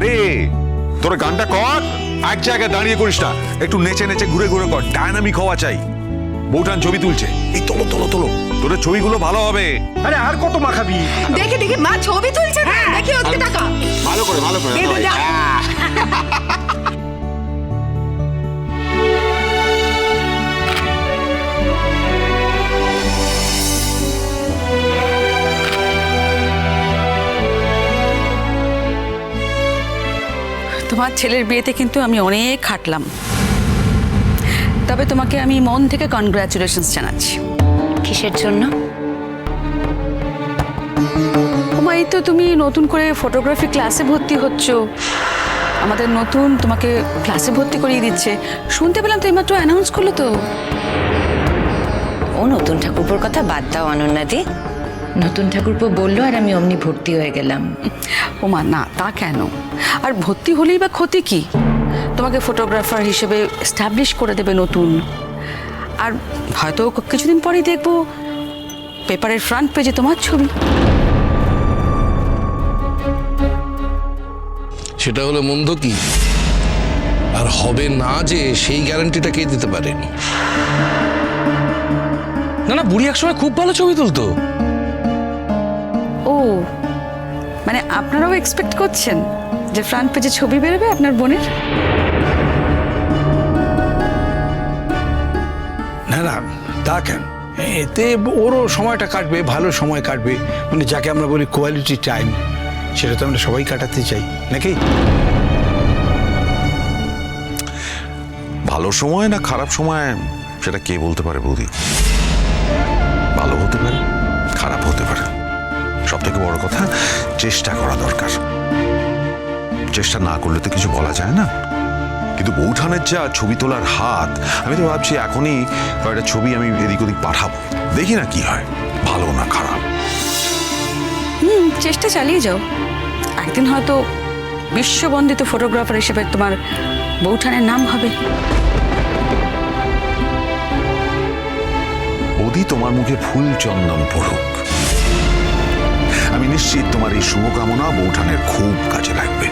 হ্যাঁ রে, তোর গানটা কর, এক জায়গায় দাঁড়িয়ে করিস না, একটু নেচে নেচে ঘুরে ঘুরে কর, ডায়নামিক হওয়া চাই। বউঠান ছবি তুলছে, এই তোলো তোলো তোলো, তোর ছবিগুলো ভালো হবে। আরে আর কত মাখাবি? দেখে দেখে মা ছবি তুলছে না, দেখি ওদিকে টাকা ভালো করে ভালো করে। তোমার ছেলের বিয়েতে কিন্তু আমি অনেক খাটলাম, তবে তোমাকে আমি মন থেকে কনগ্রাচুলেশনস জানাচ্ছি। কিসের জন্য? ওমা, এই তো তুমি নতুন করে ফটোগ্রাফি ক্লাসে ভর্তি হচ্ছ, আমাদের নতুন তোমাকে ক্লাসে ভর্তি করিয়ে দিচ্ছে, শুনতে পেলাম তো এইমাত্র অ্যানাউন্স করলো তো। ও নতুন ঠাকুরপোর কথা বাদ দাও অনন্যাদি, নতুন ঠাকুরপো বললো আর আমি অমনি ভর্তি হয়ে গেলাম। ওমা না, তা কেন? আর ভর্তি হলেই বা ক্ষতি কি? তোমাকে ফটোগ্রাফার হিসেবে এস্টাবলিশ করে দেবে নতুন, আর হয়তো কিছুদিন পরেই দেখবো পেপারের ফ্রন্ট পেজে তোমার ছবি। সেটা হলে মন্দ কি? আর হবে না যে সেই গ্যারান্টিটা কে দিতে পারে? না না, বুড়ি একসময় খুব ভালো ছবি তুলতো। ও, মানে আপনারাও এক্সপেক্ট করছেন যে ফ্রন্ট পেজে ছবি বেরোবে আপনার বোনের? না না, তা কেন? এতে ওরও সময়টা কাটবে, ভালো সময় কাটবে, মানে যাকে আমরা বলি কোয়ালিটি টাইম, সেটা তো আমরা সবাই কাটাতে চাই নাকি? ভালো সময় না খারাপ সময় সেটা কে বলতে পারে বৌদি? ভালো হতে পারে, খারাপ হতে পারে, সব থেকে বড় কথা চেষ্টা করা দরকার। চেষ্টা না করলে তো কিছু বলা যায় না। কিন্তু বৌঠানের যা ছবি তোলার হাত, আমি তো ভাবছি এখনই কয়েকটা ছবি আমি এদিক ওদিক পাঠাবো, দেখি না কি হয়, ভালো না খারাপ। চেষ্টা চালিয়ে যাও, একদিন হয়তো বিশ্ববন্দিত ফটোগ্রাফার হিসেবে তোমার বৌঠানের নাম হবে। বৌদি, তোমার মুখে ফুল চন্দন পড়ুক। আমি নিশ্চিত তোমার এই শুভকামনা বৌঠানের খুব কাজে লাগবে।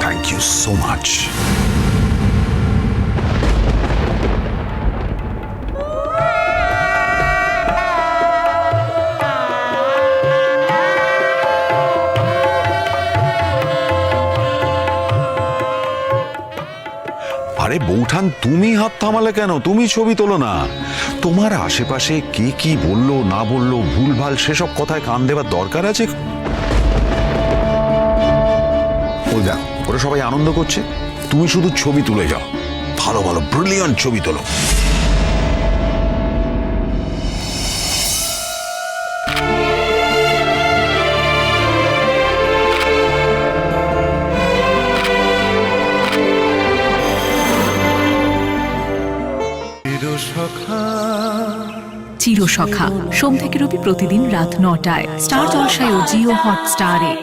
Thank you so much. আরে বৌঠান, তুমি হাত থামালে কেন? তুমি ছবি তোলো না। তোমার আশেপাশে কে কি বললো না বললো, ভুলভাল সেসব কথায় কান দেওয়ার দরকার আছে? ওই দেখ, ওরা সবাই আনন্দ করছে, তুমি শুধু ছবি তুলে যাও, ভালো ভালো ব্রিলিয়ান্ট ছবি তোলো। চিরসখা সোম থেকে রবি প্রতিদিন রাত ৯টায় স্টার জলসায় ও জিও হটস্টারে।